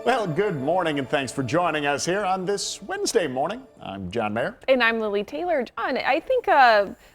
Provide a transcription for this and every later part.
Well, good morning and thanks for joining us here on this Wednesday morning. I'm John Mayer. And I'm Lily Taylor. John, I think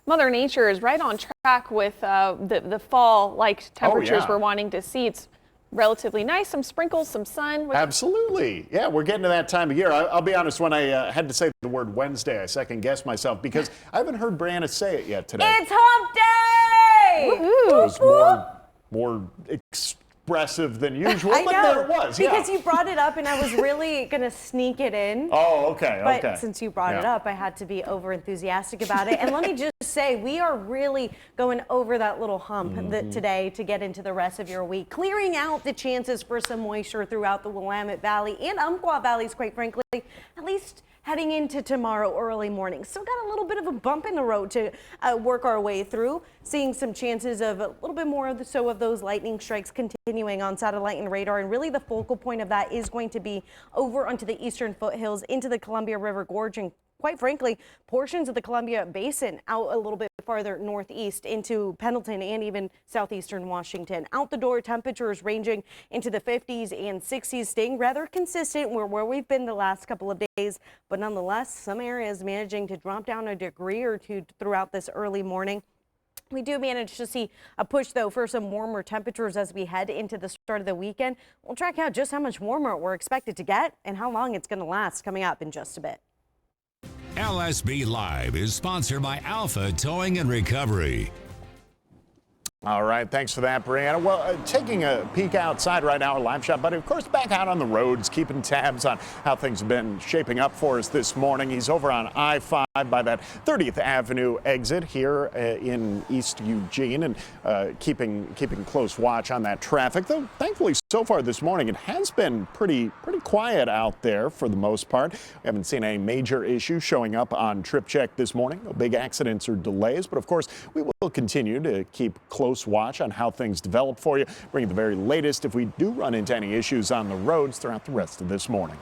Mother Nature is right on track with the fall-like temperatures we're wanting to see. It's relatively nice, some sprinkles, some sun. Absolutely. Yeah, we're getting to that time of year. I'll be honest, when I had to say the word Wednesday, I second-guessed myself because I haven't heard Brianna say it yet today. It's hump day! Woohoo! It was more expressive than usual, but there it was. Because you brought it up and I was really going to sneak it in. Oh, okay. But since you brought it up, I had to be over enthusiastic about it. And let me just say, we are really going over that little hump today to get into the rest of your week, clearing out the chances for some moisture throughout the Willamette Valley and Umpqua Valleys, quite frankly, at least heading into tomorrow early morning. Still got a little bit of a bump in the road to work our way through, seeing some chances of a little bit more of those lightning strikes continuing on satellite and radar. And really the focal point of that is going to be over onto the eastern foothills into the Columbia River Gorge and quite frankly, portions of the Columbia Basin out a little bit farther northeast into Pendleton and even southeastern Washington. Out the door, temperatures ranging into the 50s and 60s, staying rather consistent where we've been the last couple of days. But nonetheless, some areas managing to drop down a degree or two throughout this early morning. We do manage to see a push, though, for some warmer temperatures as we head into the start of the weekend. We'll track out just how much warmer we're expected to get and how long it's going to last coming up in just a bit. LSB Live is sponsored by Alpha Towing and Recovery. All right, thanks for that, Brianna. Well, taking a peek outside right now, our live shot, but of course back out on the roads, keeping tabs on how things have been shaping up for us this morning. He's over on I-5 by that 30th Avenue exit here in East Eugene and keeping close watch on that traffic. Though thankfully so far this morning it has been pretty quiet out there for the most part. We haven't seen any major issues showing up on Trip Check this morning. No big accidents or delays, but of course we will continue to keep close watch on how things develop for you, bring you the very latest if we do run into any issues on the roads throughout the rest of this morning.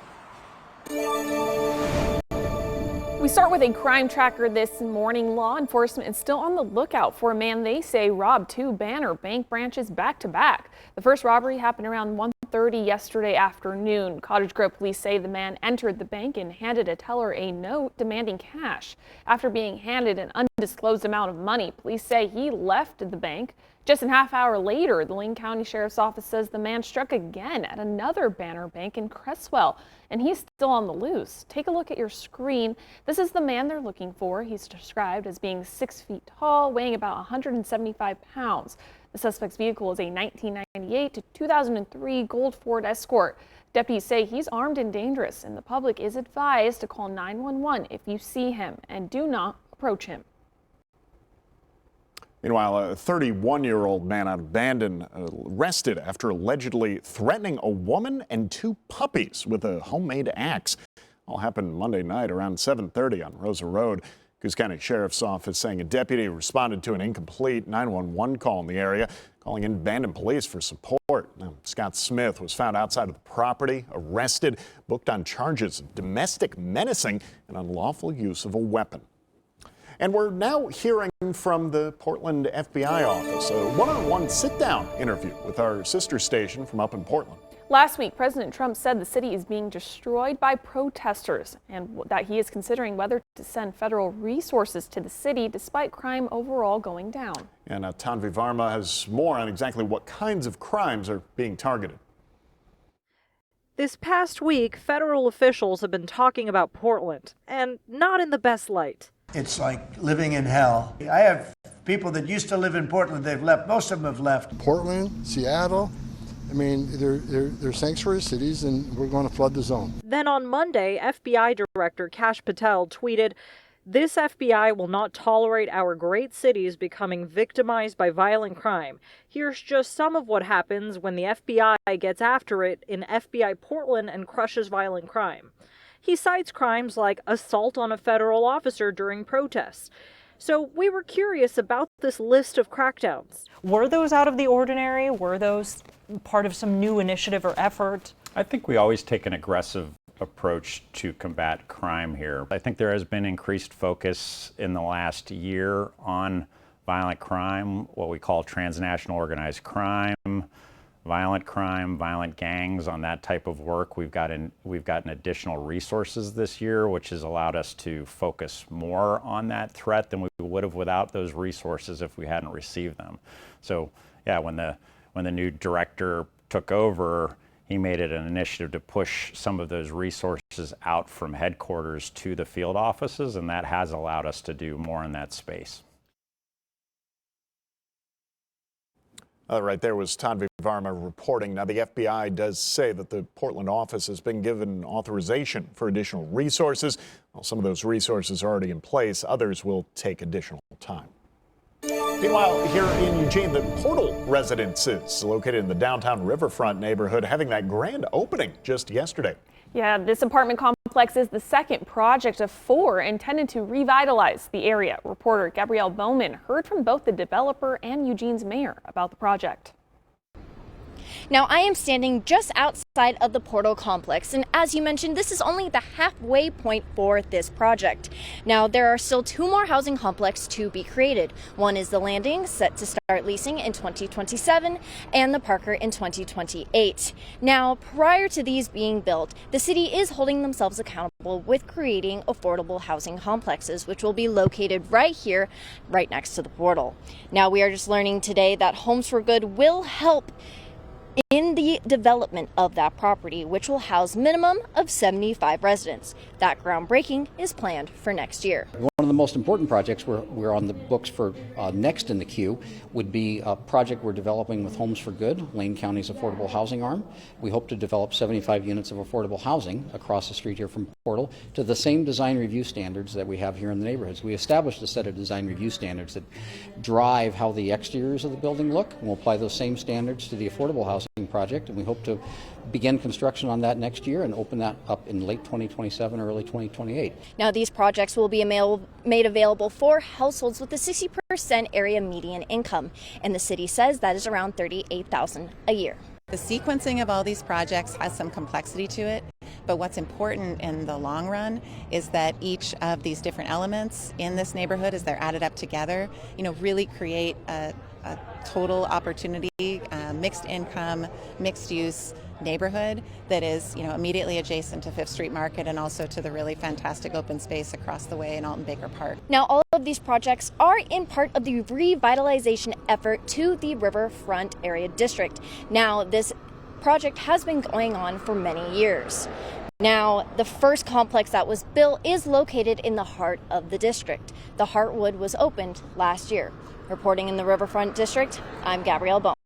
We start with a crime tracker this morning. Law enforcement is still on the lookout for a man they say robbed two Banner Bank branches back to back. The first robbery happened around 1:30 yesterday afternoon. Cottage Grove police say the man entered the bank and handed a teller a note demanding cash. After being handed an undisclosed amount of money, police say he left the bank. Just a half hour later, the Lane County Sheriff's Office says the man struck again at another Banner Bank in Creswell, and he's still on the loose. Take a look at your screen. This is the man they're looking for. He's described as being 6 feet tall, weighing about 175 pounds. The suspect's vehicle is a 1998 to 2003 gold Ford Escort. Deputies say he's armed and dangerous, and the public is advised to call 911 if you see him, and do not approach him. Meanwhile, a 31-year-old man out of Bandon arrested after allegedly threatening a woman and two puppies with a homemade axe. All happened Monday night around 7:30 on Rosa Road. Coos County Sheriff's Office saying a deputy responded to an incomplete 911 call in the area, calling in Bandon police for support. Now, Scott Smith was found outside of the property, arrested, booked on charges of domestic menacing and unlawful use of a weapon. And we're now hearing from the Portland FBI office, a one-on-one sit-down interview with our sister station from up in Portland. Last week, President Trump said the city is being destroyed by protesters and that he is considering whether to send federal resources to the city despite crime overall going down. And Tanvi Varma has more on exactly what kinds of crimes are being targeted. This past week, federal officials have been talking about Portland, and not in the best light. It's like living in hell. I have people that used to live in Portland, they've left. Most of them have left. Portland, Seattle, I mean, they're sanctuary cities, and we're going to flood the zone. Then on Monday, FBI Director Kash Patel tweeted, "This FBI will not tolerate our great cities becoming victimized by violent crime. Here's just some of what happens when the FBI gets after it in FBI Portland and crushes violent crime." He cites crimes like assault on a federal officer during protests. So we were curious about this list of crackdowns. Were those out of the ordinary? Were those part of some new initiative or effort? I think we always take an aggressive approach to combat crime here. I think there has been increased focus in the last year on violent crime, what we call transnational organized crime, violent crime, violent gangs, on that type of work. We've gotten additional resources this year, which has allowed us to focus more on that threat than we would have without those resources if we hadn't received them. So yeah, when the new director took over, he made it an initiative to push some of those resources out from headquarters to the field offices, and that has allowed us to do more in that space. Right there was Tanvi Varma reporting. Now, the FBI does say that the Portland office has been given authorization for additional resources. Well, some of those resources are already in place. Others will take additional time. Meanwhile, here in Eugene, the Portal Residences, located in the downtown Riverfront neighborhood, having that grand opening just yesterday. Yeah, this apartment complex is the second project of 4 intended to revitalize the area. Reporter Gabrielle Bowman heard from both the developer and Eugene's mayor about the project. Now, I am standing just outside of the Portal complex, and as you mentioned, this is only the halfway point for this project. Now, there are still 2 more housing complexes to be created. One is the Landing, set to start leasing in 2027, and the Parker in 2028. Now, prior to these being built, the city is holding themselves accountable with creating affordable housing complexes, which will be located right here, right next to the Portal. Now, we are just learning today that Homes for Good will help in the development of that property, which will house minimum of 75 residents. That groundbreaking is planned for next year. One of the most important projects we're on the books for next in the queue would be a project we're developing with Homes for Good, Lane County's affordable housing arm. We hope to develop 75 units of affordable housing across the street here from Portal to the same design review standards that we have here in the neighborhoods. We established a set of design review standards that drive how the exteriors of the building look, and we'll apply those same standards to the affordable housing project, and we hope to begin construction on that next year and open that up in late 2027 or early 2028. Now, these projects will be made available for households with a 60% area median income, and the city says that is around $38,000 a year. The sequencing of all these projects has some complexity to it, but what's important in the long run is that each of these different elements in this neighborhood, as they're added up together, really create a total opportunity, mixed income, mixed use neighborhood that is, immediately adjacent to Fifth Street Market and also to the really fantastic open space across the way in Alton Baker Park. Now, all of these projects are in part of the revitalization effort to the Riverfront Area District. Now, this project has been going on for many years. Now, the first complex that was built is located in the heart of the district. The Heartwood was opened last year. Reporting in the Riverfront District, I'm Gabrielle Bowman.